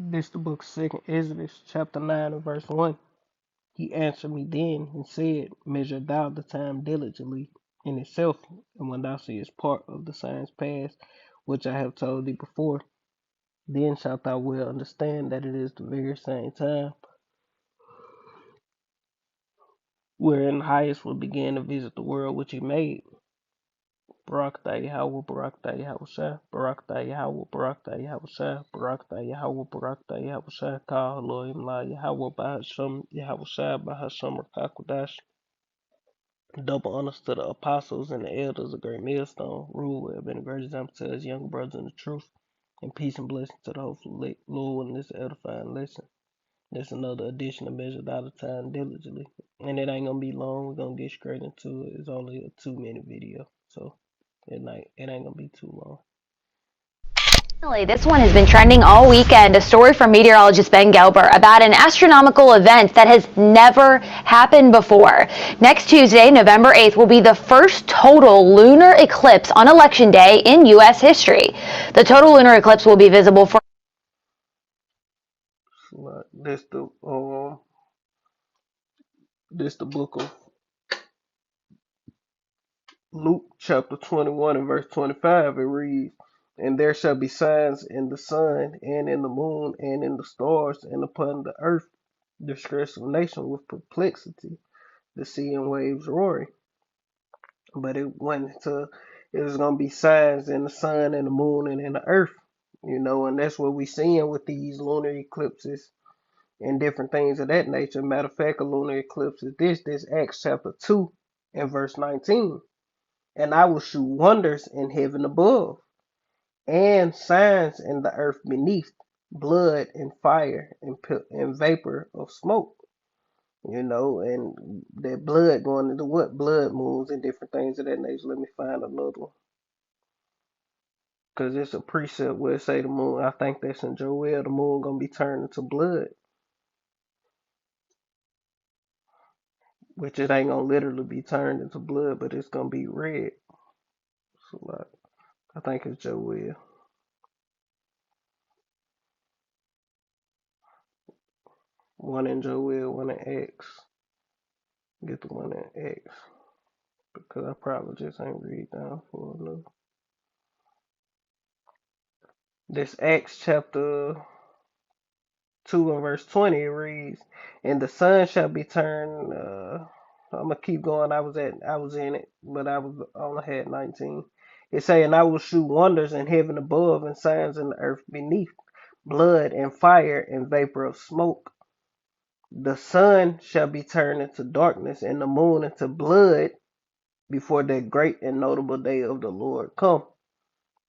This the book of 2nd Exodus, chapter 9 and verse 1. He answered me then and said, Measure thou the time diligently in itself, and when thou seest part of the signs pass, which I have told thee before, then shalt thou well understand that it is the very same time wherein the highest will begin to visit the world which he made. Barakatah Yahweh, Barakatah Yahweh Shai, Barakatah Yahweh, Barakatah Yahweh Shai, Barakatah Yahweh, Barakatah Yahweh Shai, Ka Elohim La Yahweh, Bahasham Yahweh Shai, Bahasham Rakakwadash. Double honors to the apostles and the elders of Great Millstone. Rule will have been a great example to us young brothers in the truth. And peace and blessing to the hopeful Lord in this edifying lesson. That's another edition of Measured Out of Time Diligently. And it ain't gonna be long. We're gonna get straight into it. It's only a 2-minute video. So it ain't gonna be too long. This one has been trending all weekend. A story from meteorologist Ben Gelber about an astronomical event that has never happened before. Next Tuesday, November 8th, will be the first total lunar eclipse on Election Day in U.S. history. The total lunar eclipse will be visible for This the book of Luke chapter 21 and verse 25. It reads, And there shall be signs in the sun and in the moon and in the stars and upon the earth, distress of nation with perplexity, the sea and waves roaring. But it was gonna be signs in the sun and the moon and in the earth, and that's what we seeing with these lunar eclipses and different things of that nature. Matter of fact, a lunar eclipse is this Acts chapter 2 and verse 19. And I will shew wonders in heaven above, and signs in the earth beneath, blood and fire and vapor of smoke. And that blood going into what? Blood moons and different things of that nature. Let me find another one. Because it's a precept where it say the moon, I think that's in Joel, the moon going to be turned into blood. Which it ain't going to literally be turned into blood, but it's going to be red. So like, I think it's Joel. One in Joel, one in X. Get the one in X. Because I probably just ain't read down for enough. This Acts chapter 2 and verse 20 it reads, And the sun shall be turned. I'm gonna keep going. I was in it, but I only had 19. It say, And I will shew wonders in heaven above and signs in the earth beneath, blood and fire and vapor of smoke. The sun shall be turned into darkness and the moon into blood before that great and notable day of the Lord come.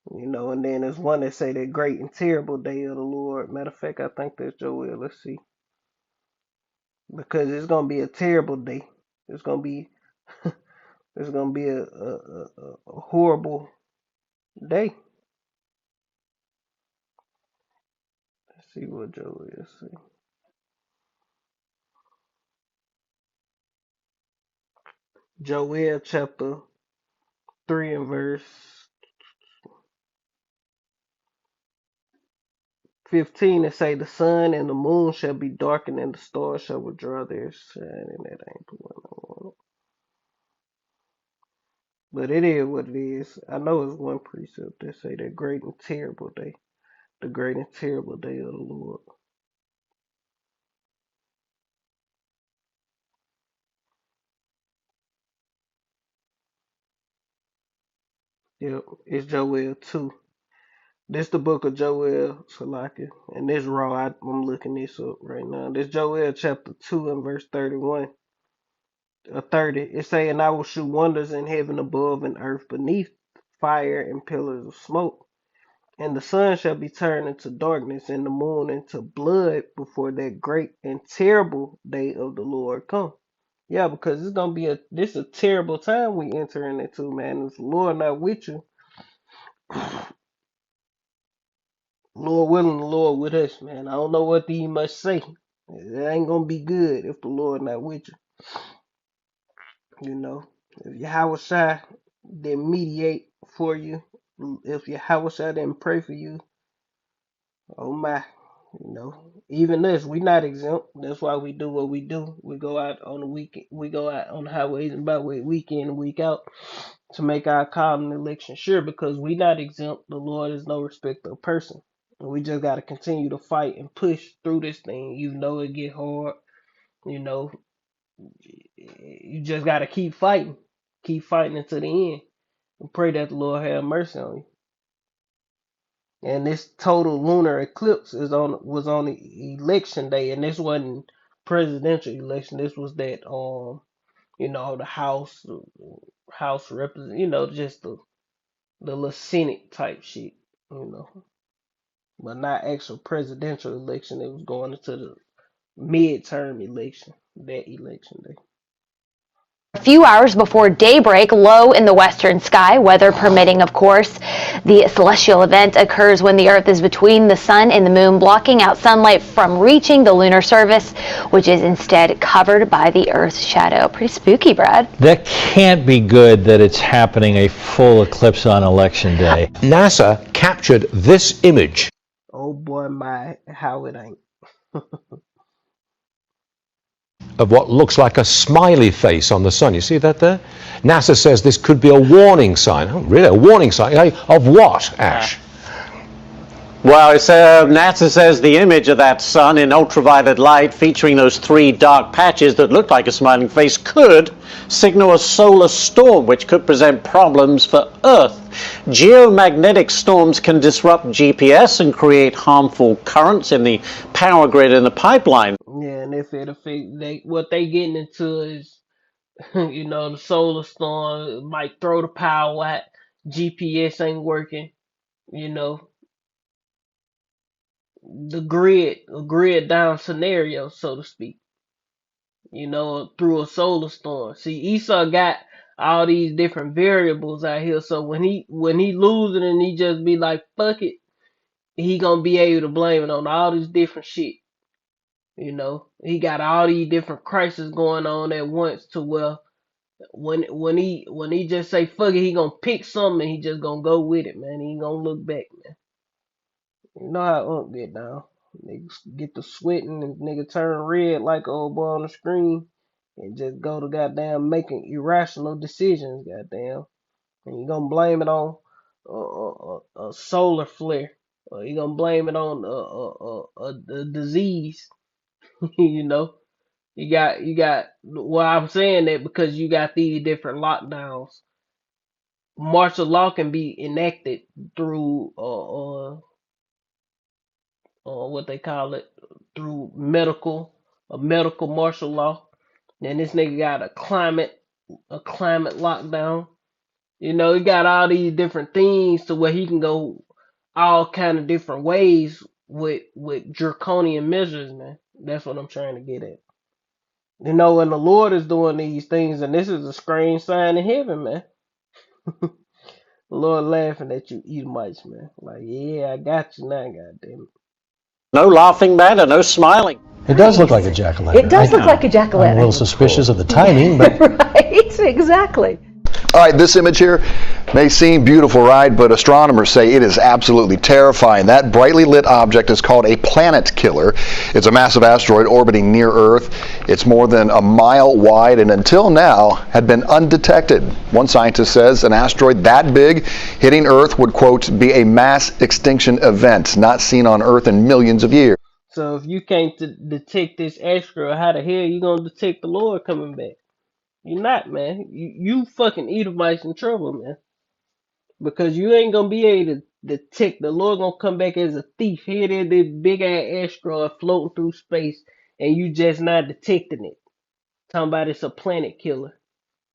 And then there's one that say that great and terrible day of the Lord. Matter of fact, I think that's Joel. Let's see. Because it's gonna be a terrible day. It's gonna be it's gonna be a horrible day. Let's see what Joel say. Joel chapter 3 and verse 15 it say the sun and the moon shall be darkened and the stars shall withdraw their shine, and that ain't the one I want. But it is what it is. I know it's one precept that say that great and terrible day. The great and terrible day of the Lord. Yep, it's Joel 2. This the book of Joel, Salaki. And this raw, I'm looking this up right now. This Joel chapter 2 and verse 31. 30. It saying, I will shew wonders in heaven above and earth beneath, fire and pillars of smoke. And the sun shall be turned into darkness and the moon into blood before that great and terrible day of the Lord come. Yeah, because it's gonna be this a terrible time we entering into, man. If the Lord not with you, Lord willing, the Lord with us, man. I don't know what thee must say. It ain't gonna be good if the Lord not with you. You know, if Yahweh Shai didn't mediate for you, if Yahweh Shai didn't pray for you, oh my, Even this, we not exempt. That's why we do what we do. We go out on the weekend. We go out on the highways and byways week in and week out to make our call and election sure, because we not exempt. The Lord is no respecter of person. And we just got to continue to fight and push through this thing. It get hard. You know, you just got to keep fighting until the end, and pray that the Lord have mercy on you. And this total lunar eclipse was on the election day, and this wasn't presidential election. This was that the House represent, just the little Senate type shit, you know, but not actual presidential election. It was going into the midterm election, that election day. A few hours before daybreak, low in the western sky, weather permitting, of course. The celestial event occurs when the Earth is between the sun and the moon, blocking out sunlight from reaching the lunar surface, which is instead covered by the Earth's shadow. Pretty spooky, Brad. That can't be good that it's happening a full eclipse on election day. NASA captured this image. Oh boy, how it ain't. Of what looks like a smiley face on the sun. You see that there? NASA says this could be a warning sign. Oh, really? A warning sign? Of what, Ash? Well, NASA says the image of that sun in ultraviolet light featuring those three dark patches that look like a smiling face could signal a solar storm, which could present problems for Earth. Geomagnetic storms can disrupt GPS and create harmful currents in the power grid and the pipeline. Yeah, and if it affect what they getting into is, the solar storm might throw the power out. GPS ain't working. You know, the grid down scenario, so to speak. Through a solar storm. See, Esau got all these different variables out here. So when he losing and he just be like, fuck it, he gonna be able to blame it on all this different shit. He got all these different crises going on at once to where when he just say fuck it, he gonna pick something and he just gonna go with it, man. He ain't gonna look back, man. You know how get down. Niggas get to sweating and nigga turn red like old boy on the screen and just go to goddamn making irrational decisions, goddamn. And you gonna blame it on a solar flare, or you gonna blame it on a disease. you know, you got. Well, I'm saying that because you got these different lockdowns. Martial law can be enacted through what they call it, through a medical martial law. Then this nigga got a climate lockdown. He got all these different things to where he can go all kind of different ways with draconian measures, man. That's what I'm trying to get at. And the Lord is doing these things, and this is a strange sign in heaven, man. The Lord laughing at you Edomites, man. Like, yeah, I got you now, goddamn it. No laughing matter, no smiling. It does look like a jack-o'-lantern. It does look like a jack-o'-lantern. I'm a little suspicious of the timing, but Right, exactly. All right, this image here may seem beautiful, right? But astronomers say it is absolutely terrifying. That brightly lit object is called a planet killer. It's a massive asteroid orbiting near Earth. It's more than a mile wide and until now had been undetected. One scientist says an asteroid that big hitting Earth would, quote, be a mass extinction event not seen on Earth in millions of years. So if you can't detect this asteroid, how the hell you gonna detect the Lord coming back? You're not, man. You fucking Edomites in trouble, man. Because you ain't gonna be able to detect the Lord. Gonna come back as a thief. Here it is, this big ass asteroid floating through space, and you just not detecting it. Talking about it's a planet killer.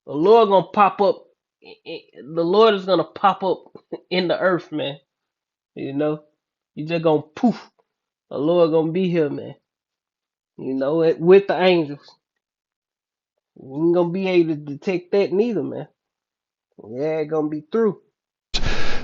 The Lord gonna pop up. The Lord is gonna pop up in the earth, man. You just gonna poof. The Lord gonna be here, man. With the angels. You ain't gonna be able to detect that neither, man. Yeah, it's gonna be through.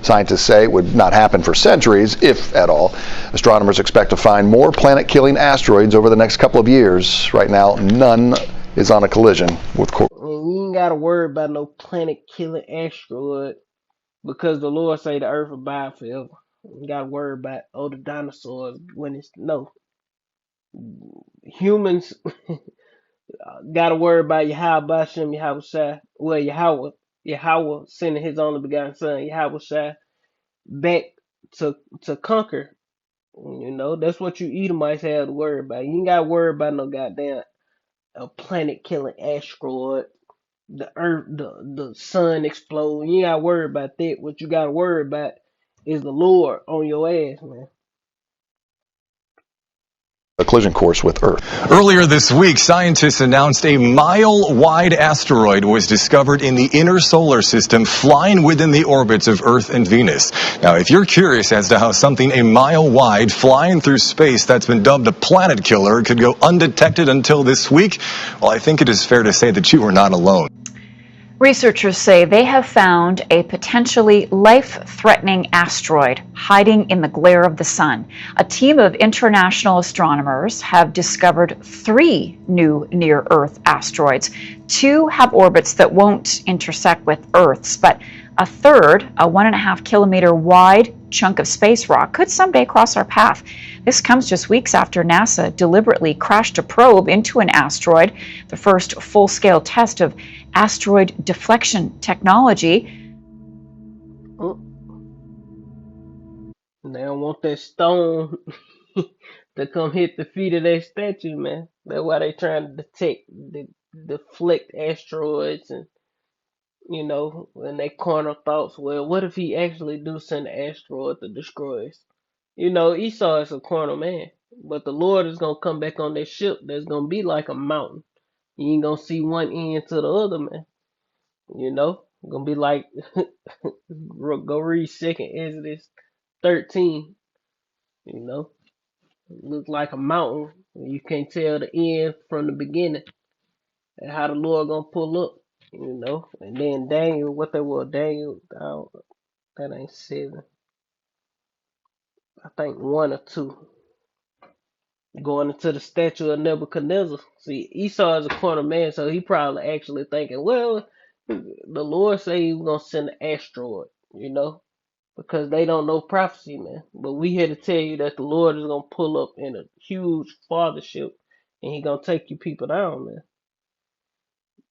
Scientists say it would not happen for centuries, if at all. Astronomers expect to find more planet-killing asteroids over the next couple of years. Right now, none is on a collision with And you ain't gotta worry about no planet killing asteroid because the Lord say the earth will abide forever. You gotta worry about the dinosaurs when it's no humans. Gotta worry about Yahweh Bashem, Yahweh Shai. Well, Yahweh sending His only begotten Son, Yahweh Shai, back to conquer. You know, that's what you Edomites have to worry about. You ain't gotta worry about no goddamn a planet killing asteroid, the earth, the sun explode. You ain't gotta worry about that. What you gotta worry about is the Lord on your ass, man. A collision course with Earth. Earlier this week, scientists announced a mile-wide asteroid was discovered in the inner solar system, flying within the orbits of Earth and Venus. Now, if you're curious as to how something a mile wide flying through space that's been dubbed a planet killer could go undetected until this week, well, I think it is fair to say that you are not alone. Researchers say they have found a potentially life-threatening asteroid hiding in the glare of the sun. A team of international astronomers have discovered 3 new near-Earth asteroids. 2 have orbits that won't intersect with Earth's, but a third, a 1.5 kilometer wide chunk of space rock, could someday cross our path. This comes just weeks after NASA deliberately crashed a probe into an asteroid, the first full-scale test of asteroid deflection technology. Oh, they don't want that stone to come hit the feet of that statue, man. That's why they trying to deflect asteroids and and they corner thoughts. Well, what if he actually do send an asteroid to destroy us? Esau is a corner man, but the Lord is gonna come back on that ship. That's gonna be like a mountain. You ain't gonna see one end to the other, man. Gonna be like go read Second Exodus 13. You know, look like a mountain. You can't tell the end from the beginning. And how the Lord gonna pull up. And then Daniel, what they were Daniel, that ain't 7. I think 1 or 2. Going into the statue of Nebuchadnezzar. See, Esau is a corner man, so he probably actually thinking, well, the Lord say he was gonna send an asteroid, because they don't know prophecy, man. But we here to tell you that the Lord is gonna pull up in a huge fathership, and he gonna take you people down, man.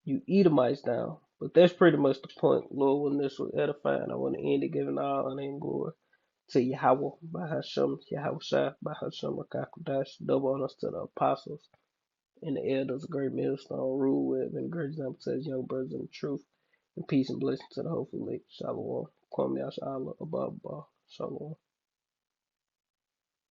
You Edomites down. But that's pretty much the point, Lord. When this was edifying, I want to end it giving all honor and glory to Yahweh, Bahashem, Yahweh Shai, Bahashem, Rakakodash, double honors to the apostles and the elders, great millstone, rule with, and great example to his young brothers in the truth, and peace and blessing to the hopeful elect. Shalom. Kwame Yashala, Abba, Shalom.